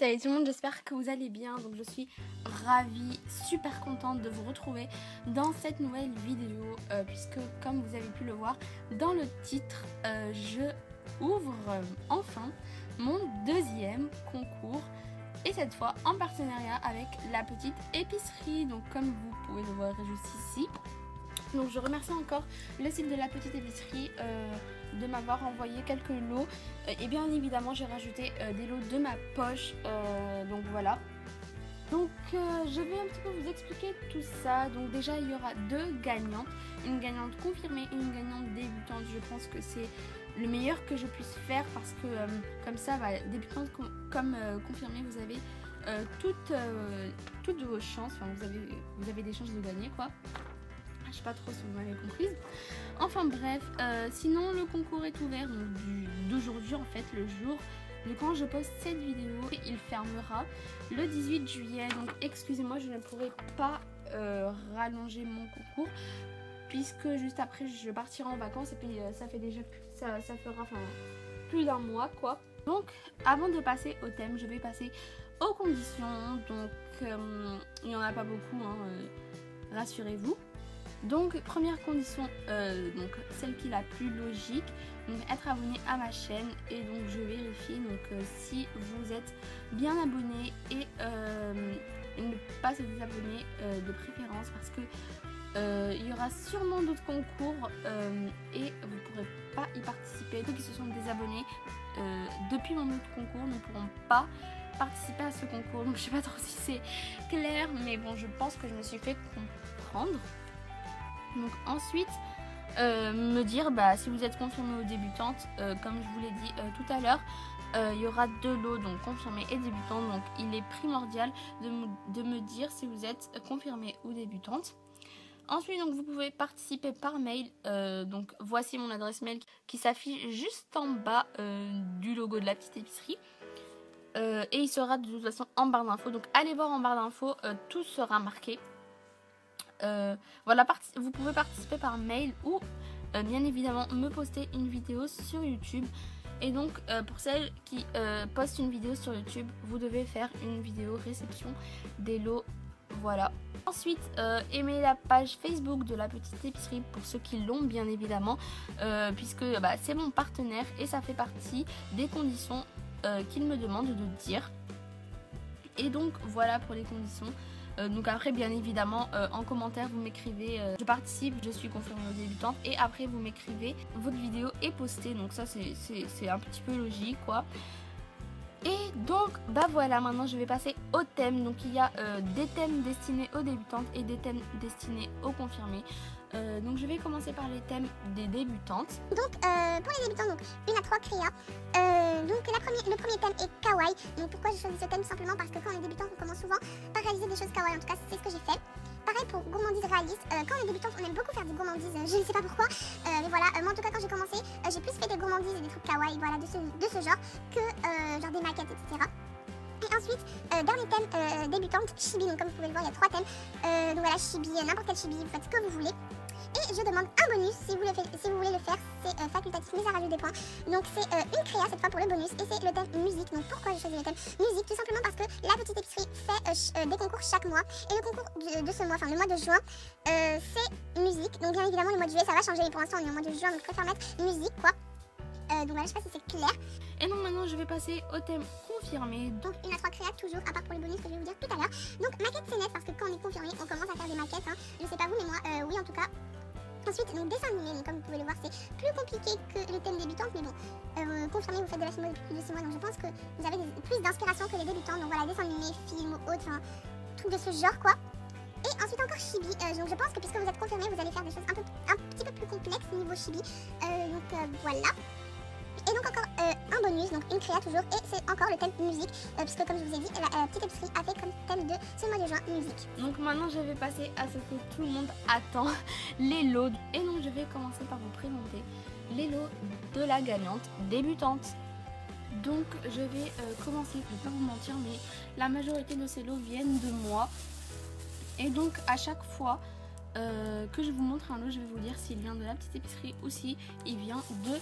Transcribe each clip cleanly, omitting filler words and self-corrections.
Salut tout le monde, j'espère que vous allez bien. Donc je suis ravie, super contente de vous retrouver dans cette nouvelle vidéo puisque comme vous avez pu le voir dans le titre, je ouvre enfin mon deuxième concours et cette fois en partenariat avec La Petite Épicerie. Donc comme vous pouvez le voir juste ici. Donc je remercie encore le site de La Petite Épicerie de m'avoir envoyé quelques lots et bien évidemment j'ai rajouté des lots de ma poche, donc voilà. Donc je vais un petit peu vous expliquer tout ça. Donc déjà il y aura deux gagnants, une gagnante confirmée et une gagnante débutante. Je pense que c'est le meilleur que je puisse faire parce que comme ça, débutante comme confirmée, vous avez toutes vos chances, enfin vous avez des chances de gagner quoi. Je sais pas trop si vous m'avez comprise. Enfin bref, sinon le concours est ouvert d'aujourd'hui en fait, le jour de quand je poste cette vidéo. Il fermera le 18 juillet. Donc excusez-moi, je ne pourrai pas rallonger mon concours puisque juste après je partirai en vacances et puis ça fait déjà ça fera plus d'un mois quoi. Donc avant de passer au thème, je vais passer aux conditions. Donc il n'y en a pas beaucoup, hein, rassurez-vous. Donc première condition, donc celle qui est la plus logique, donc être abonné à ma chaîne. Et donc je vérifie donc si vous êtes bien abonné et ne pas se désabonner de préférence parce que il y aura sûrement d'autres concours et vous ne pourrez pas y participer. Ceux qui se sont désabonnés depuis mon autre concours ne pourront pas participer à ce concours. Donc je sais pas trop si c'est clair, mais bon, je pense que je me suis fait comprendre. Donc ensuite me dire si vous êtes confirmé ou débutante, comme je vous l'ai dit tout à l'heure, il y aura deux lots, donc confirmé et débutante. Donc il est primordial de me dire si vous êtes confirmée ou débutante. Ensuite donc vous pouvez participer par mail, donc voici mon adresse mail qui s'affiche juste en bas du logo de La Petite Épicerie. Et il sera de toute façon en barre d'infos, donc allez voir en barre d'infos, tout sera marqué. Voilà, vous pouvez participer par mail ou bien évidemment me poster une vidéo sur YouTube. Et donc pour celles qui postent une vidéo sur YouTube, vous devez faire une vidéo réception des lots. Voilà. Ensuite aimez la page Facebook de La Petite Épicerie pour ceux qui l'ont bien évidemment, puisque c'est mon partenaire et ça fait partie des conditions qu'il me demande de dire. Et donc voilà pour les conditions. Donc après bien évidemment en commentaire vous m'écrivez je participe, je suis confirmée aux débutantes, et après vous m'écrivez votre vidéo est postée. Donc ça c'est un petit peu logique quoi. Et donc voilà, maintenant je vais passer au thème. Donc il y a des thèmes destinés aux débutantes et des thèmes destinés aux confirmés. Donc je vais commencer par les thèmes des débutantes. Donc pour les débutants, donc 1 à 3 créas. Donc le premier thème est kawaii. Donc pourquoi j'ai choisi ce thème? Simplement parce que quand on est débutant, on commence souvent par réaliser des choses kawaii. En tout cas c'est ce que j'ai fait. Pareil pour gourmandise réaliste. Quand on est débutante, on aime beaucoup faire des gourmandises, je ne sais pas pourquoi. Mais voilà, moi en tout cas quand j'ai commencé, j'ai plus fait des gourmandises et des trucs kawaii, voilà, de ce genre que genre des maquettes, etc. Et ensuite, dernier thème débutante, chibi. Donc comme vous pouvez le voir, il y a 3 thèmes. Donc voilà, chibi, n'importe quel chibi, vous faites ce que vous voulez. Et je demande un bonus si vous voulez le faire, c'est facultatif mais ça rajoute des points. Donc c'est une créa cette fois pour le bonus et c'est le thème musique. Donc pourquoi j'ai choisi le thème musique? Tout simplement parce que La Petite Épicerie fait des concours chaque mois. Et le concours de ce mois, enfin le mois de juin, c'est musique. Donc bien évidemment le mois de juillet ça va changer, pour l'instant on est au mois de juin donc je préfère mettre musique quoi. Donc voilà, je sais pas si c'est clair. Et donc maintenant je vais passer au thème confirmé. Donc 1 à 3 créas toujours, à part pour les bonus que je vais vous dire tout à l'heure. Donc maquette c'est net parce que quand on est confirmé on commence à faire des maquettes, hein. Je sais pas vous mais moi oui en tout cas. Ensuite, donc dessin animé, donc comme vous pouvez le voir, c'est plus compliqué que le thème débutante, mais bon, confirmé, vous faites de la filmo depuis plus de 6 mois, donc je pense que vous avez plus d'inspiration que les débutants, donc voilà, dessin animé, film ou autre, enfin, tout de ce genre, quoi. Et ensuite encore chibi, donc je pense que puisque vous êtes confirmé, vous allez faire des choses un petit peu plus complexes niveau chibi, donc voilà. Et donc encore un bonus, donc une créa toujours, et c'est encore le thème musique, puisque comme je vous ai dit, La Petite Épicerie a fait comme thème de ce mois de juin, musique. Donc maintenant je vais passer à ce que tout le monde attend, les lots. Et donc je vais commencer par vous présenter les lots de la gagnante débutante. Donc je vais commencer, je ne vais pas vous mentir, mais la majorité de ces lots viennent de moi. Et donc à chaque fois, que je vous montre un lot. Je vais vous dire s'il vient de la petite épicerie ou si il vient de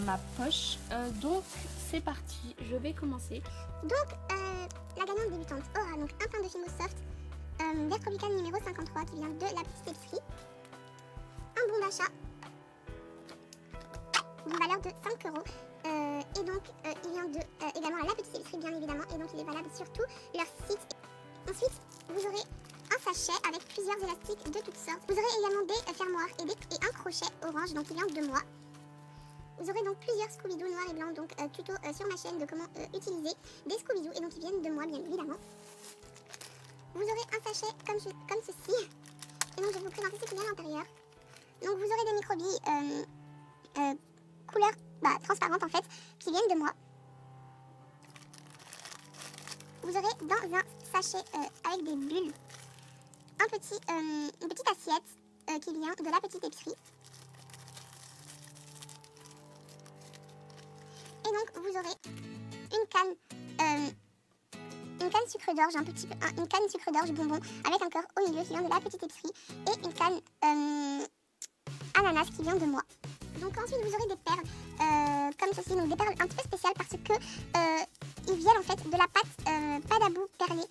ma poche. Donc c'est parti, je vais commencer. Donc la gagnante débutante aura donc un pain de Fimo Soft vert tropical numéro 53 qui vient de la petite épicerie, un bon d'achat d'une valeur de 5 €. Et donc il vient de également à la petite épicerie bien évidemment, et donc il est valable sur tout leur site. Ensuite vous aurez un sachet avec plusieurs élastiques de toutes sortes. Vous aurez également des fermoirs et un crochet orange, donc il vient de moi. Vous aurez donc plusieurs Scooby-Doo noirs et blancs, donc tuto sur ma chaîne de comment utiliser des Scooby-Doo, et donc ils viennent de moi bien évidemment. Vous aurez un sachet comme ceci, et donc je vais vous présenter ce qu'il y a à l'intérieur. Donc vous aurez des microbilles couleur transparente en fait, qui viennent de moi. Vous aurez dans un sachet avec des bulles une petite assiette qui vient de la petite épicerie. Et donc vous aurez une canne sucre d'orge, une canne sucre d'orge bonbon avec un cœur au milieu qui vient de la petite épicerie, et une canne ananas qui vient de moi. Donc ensuite vous aurez des perles comme ceci, donc des perles un petit peu spéciales parce que ils viennent en fait de la pâte Padabou perlée,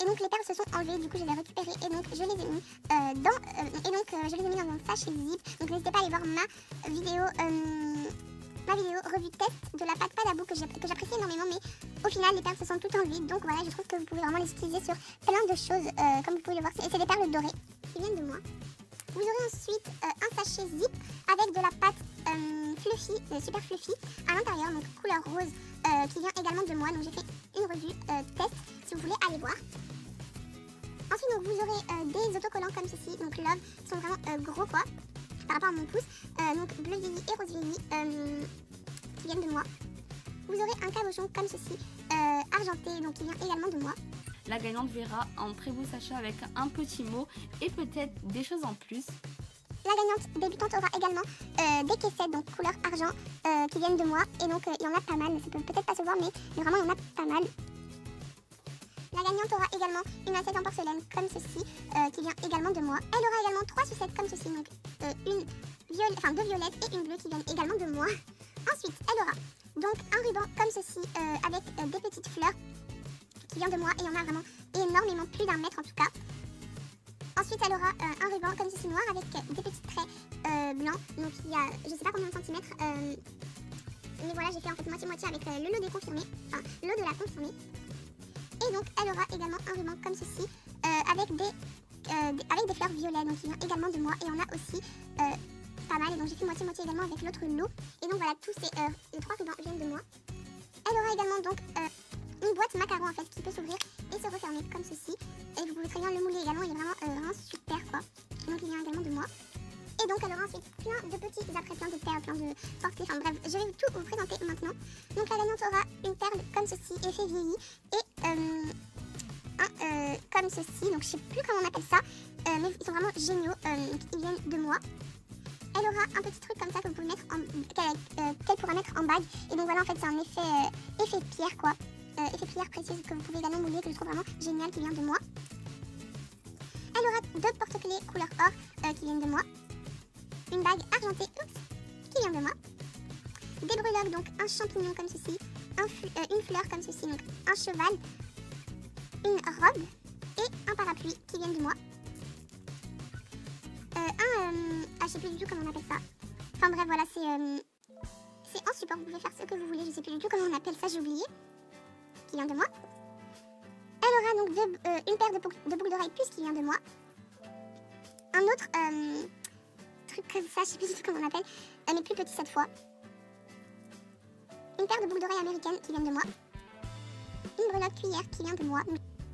et donc les perles se sont enlevées, du coup je les ai récupérées et donc je les ai mis dans un sachet zip. Donc n'hésitez pas à aller voir ma vidéo revue test de la pâte Padabou que j'apprécie énormément, mais au final les perles se sont toutes enlevées, donc voilà, je trouve que vous pouvez vraiment les utiliser sur plein de choses, comme vous pouvez le voir, et c'est des perles dorées qui viennent de moi. Vous aurez ensuite un sachet zip avec de la pâte fluffy, super fluffy à l'intérieur, donc couleur rose, qui vient également de moi. Donc j'ai fait une revue test si vous voulez aller voir. Ensuite donc vous aurez des autocollants comme ceci, donc Love, qui sont vraiment gros quoi, par rapport à mon pouce, donc bleu vieilli et rose vieilli, qui viennent de moi. Vous aurez un cabochon comme ceci, argenté, donc qui vient également de moi. La gagnante verra un très beau sachet avec un petit mot et peut-être des choses en plus. La gagnante débutante aura également des caissettes, donc couleur argent, qui viennent de moi. Et donc il y en a pas mal, ça peut peut-être pas se voir, mais vraiment il y en a pas mal. La gagnante aura également une assiette en porcelaine comme ceci, qui vient également de moi. Elle aura également 3 sucettes comme ceci, donc deux violettes et une bleue qui viennent également de moi. Ensuite elle aura donc un ruban comme ceci, avec des petites fleurs qui vient de moi, et il y en a vraiment énormément, plus d'1 mètre en tout cas. Ensuite elle aura un ruban comme ceci noir avec des petits traits blancs, donc il y a je sais pas combien de centimètres, mais voilà, j'ai fait en fait moitié-moitié avec le lot des confirmés, enfin le lot de la confirmée. Et donc elle aura également un ruban comme ceci, avec des fleurs violettes, donc il vient également de moi, et on a aussi pas mal, et donc j'ai fait moitié-moitié également avec l'autre lot. Et donc voilà, tous les 3 rubans viennent de moi. Elle aura également donc une boîte macaron en fait qui peut s'ouvrir et se refermer comme ceci, et vous pouvez très bien le mouler également, il est vraiment super quoi. Donc il vient également de moi. Et donc elle aura ensuite plein de petits après, plein de perles, plein de portées, enfin bref, je vais tout vous présenter maintenant. Donc la gagnante aura une perle comme ceci, effet vieilli, et comme ceci, donc je sais plus comment on appelle ça, mais ils sont vraiment géniaux, ils viennent de moi. Elle aura un petit truc comme ça que vous pouvez mettre qu'elle pourra mettre en bague, et donc voilà, en fait c'est un effet pierre quoi. Effet pierre précieuse que vous pouvez également mouler, que je trouve vraiment génial, qui vient de moi. Elle aura 2 porte-clés couleur or qui viennent de moi. Une bague argentée qui vient de moi. Des breloques, donc un champignon comme ceci, une fleur comme ceci, donc un cheval, une robe et un parapluie qui viennent de moi. Je sais plus du tout comment on appelle ça. Enfin bref, voilà, c'est en support, vous pouvez faire ce que vous voulez, je sais plus du tout comment on appelle ça, j'ai oublié. Qui vient de moi. Elle aura donc une paire de boucles d'oreilles puce qui vient de moi. Un autre truc comme ça, je sais plus du tout comment on appelle, mais plus petit cette fois. Une paire de boucles d'oreilles américaines qui viennent de moi. Une breloque cuillère qui vient de moi.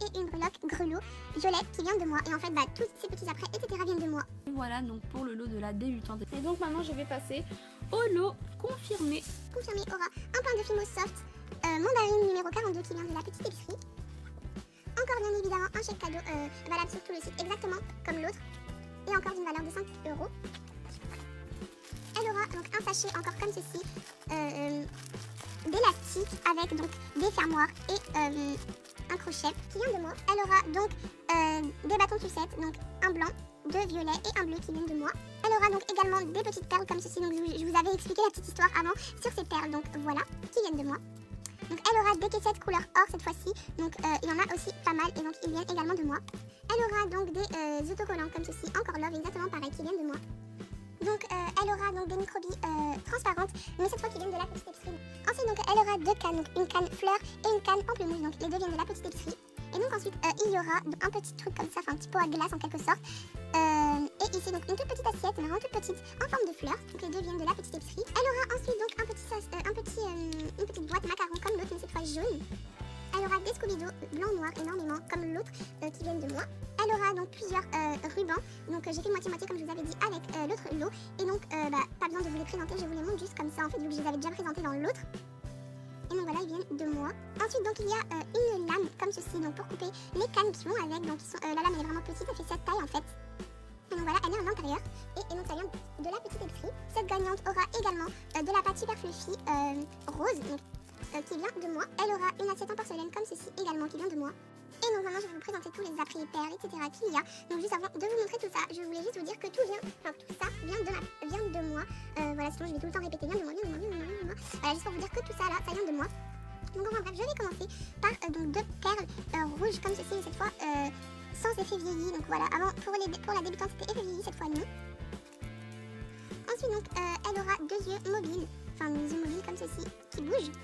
Et une breloque grelot violette qui vient de moi. Et en fait, tous ces petits après, etc. viennent de moi. Voilà donc pour le lot de la débutante. Et donc maintenant, je vais passer au lot confirmé. Confirmé aura un pain de Fimo Soft mandarine numéro 42 qui vient de la petite épicerie. Encore bien évidemment un chèque cadeau valable sur tout le site, exactement comme l'autre. Et encore d'une valeur de 5 €. Elle aura donc un sachet encore comme ceci, d'élastique avec donc des fermoirs et un crochet qui vient de moi. Elle aura donc des bâtons sucettes, donc un blanc deux violets et un bleu qui viennent de moi. Elle aura donc également des petites perles comme ceci, donc je vous avais expliqué la petite histoire avant sur ces perles, donc voilà, qui viennent de moi. Donc elle aura des caissettes couleur or cette fois-ci, donc il y en a aussi pas mal et donc ils viennent également de moi. Elle aura donc des autocollants comme ceci, encore love, exactement pareil, qui viennent de moi. Donc elle aura donc des microbilles transparentes, mais cette fois qui viennent de la petite épicerie. Ensuite donc elle aura deux cannes, donc une canne fleur et une canne pamplemousse, donc les deux viennent de la petite épicerie. Et donc ensuite il y aura un petit truc comme ça, enfin un petit pot à glace en quelque sorte. Et ici donc une toute petite assiette, mais vraiment toute petite, en forme de fleur. Donc les deux viennent de la petite épicerie. Elle aura ensuite donc une petite boîte macaron comme l'autre, mais cette fois jaune. Elle aura des Scooby-Doo blanc-noir énormément comme l'autre qui viennent de moi. Elle aura donc plusieurs rubans. Donc j'ai fait moitié-moitié comme je vous avais dit avec l'autre lot. Et donc pas besoin de vous les présenter, je vous les montre juste comme ça en fait vu que je les avais déjà présentés dans l'autre. Et donc voilà, ils viennent de moi. Ensuite donc il y a une lame comme ceci donc pour couper les cannes qui vont avec. Donc la lame elle est vraiment petite, elle fait cette taille en fait. Et donc voilà, elle est en intérieur. Et donc ça vient de la petite épicerie. Cette gagnante aura également de la pâte super fluffy rose. Donc, qui vient de moi. Elle aura une assiette en porcelaine comme ceci également qui vient de moi. Et donc maintenant je vais vous présenter tous les appareils perles etc qu'il y a. Donc juste avant de vous montrer tout ça, je voulais juste vous dire que tout ça vient de moi. Voilà, sinon je vais tout le temps répéter vient de moi. Voilà, juste pour vous dire que tout ça là, ça vient de moi. Donc enfin bref, je vais commencer par donc deux perles rouges comme ceci, mais cette fois sans effet vieilli. Donc voilà, avant pour la débutante c'était effet vieilli, cette fois non. Ensuite donc elle aura deux yeux mobiles, enfin des yeux mobiles comme ceci qui bougent.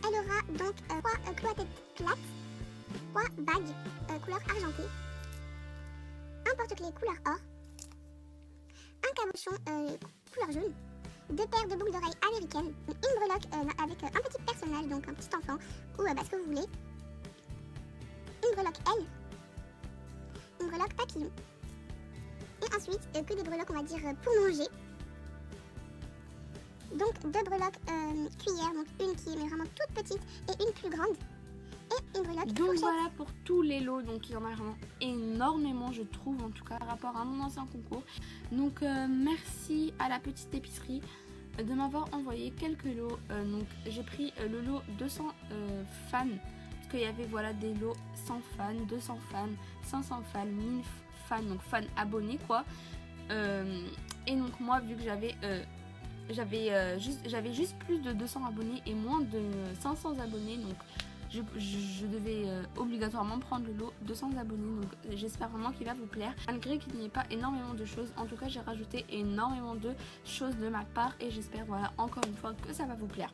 Elle aura donc 3 clous à tête plate, 3 bagues couleur argentée, un porte-clés couleur or, un cabochon couleur jaune, 2 paires de boucles d'oreilles américaines, une breloque avec un petit personnage, donc un petit enfant, ou ce que vous voulez, une breloque L, une breloque papillon, et ensuite que des breloques on va dire pour manger. Donc deux breloques cuillères, donc une qui est vraiment toute petite et une plus grande. Et une breloque donc fourchette. voilà pour tous les lots, donc il y en a vraiment énormément je trouve en tout cas par rapport à mon ancien concours. Donc merci à la petite épicerie de m'avoir envoyé quelques lots. Donc j'ai pris le lot 200 fans, parce qu'il y avait voilà des lots 100 fans, 200 fans, 500 fans, 1000 fans, donc fans abonnés quoi. Et donc moi vu que j'avais juste plus de 200 abonnés et moins de 500 abonnés, donc je devais obligatoirement prendre le lot 200 abonnés. Donc j'espère vraiment qu'il va vous plaire, malgré qu'il n'y ait pas énormément de choses. En tout cas j'ai rajouté énormément de choses de ma part et j'espère voilà encore une fois que ça va vous plaire.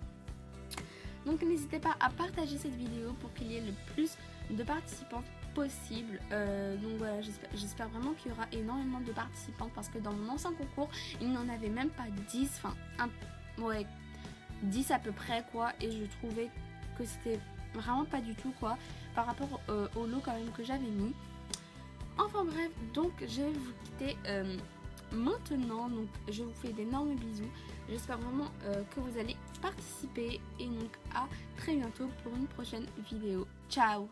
Donc n'hésitez pas à partager cette vidéo pour qu'il y ait le plus de participants possible. Donc voilà, j'espère vraiment qu'il y aura énormément de participants, parce que dans mon ancien concours il n'y en avait même pas 10, enfin 10 à peu près quoi, et je trouvais que c'était vraiment pas du tout quoi par rapport au lot quand même que j'avais mis. Enfin bref, donc je vais vous quitter maintenant, donc je vous fais d'énormes bisous, j'espère vraiment que vous allez participer et donc à très bientôt pour une prochaine vidéo. Ciao.